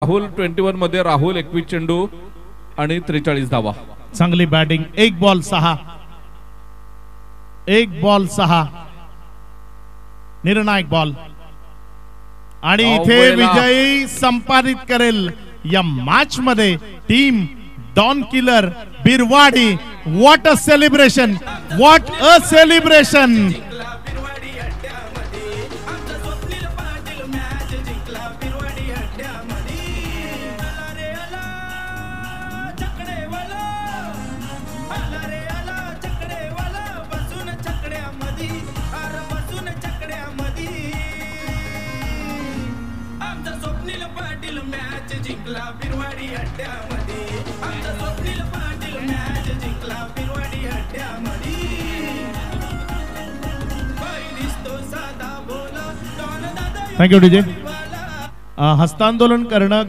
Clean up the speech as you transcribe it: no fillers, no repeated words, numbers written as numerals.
राहुल 21 मध्ये राहुल 21 चेंडू आणि 43 धावा. चांगली बॅटिंग. एक बॉल 6, एक बॉल 6 निर्णायक बॉल आणि इथे विजयी संपादित करेल या मॅच मध्ये team don killer Birwadi. What a celebration, what a celebration. Thank you DJ. हस्तांदोलन करणं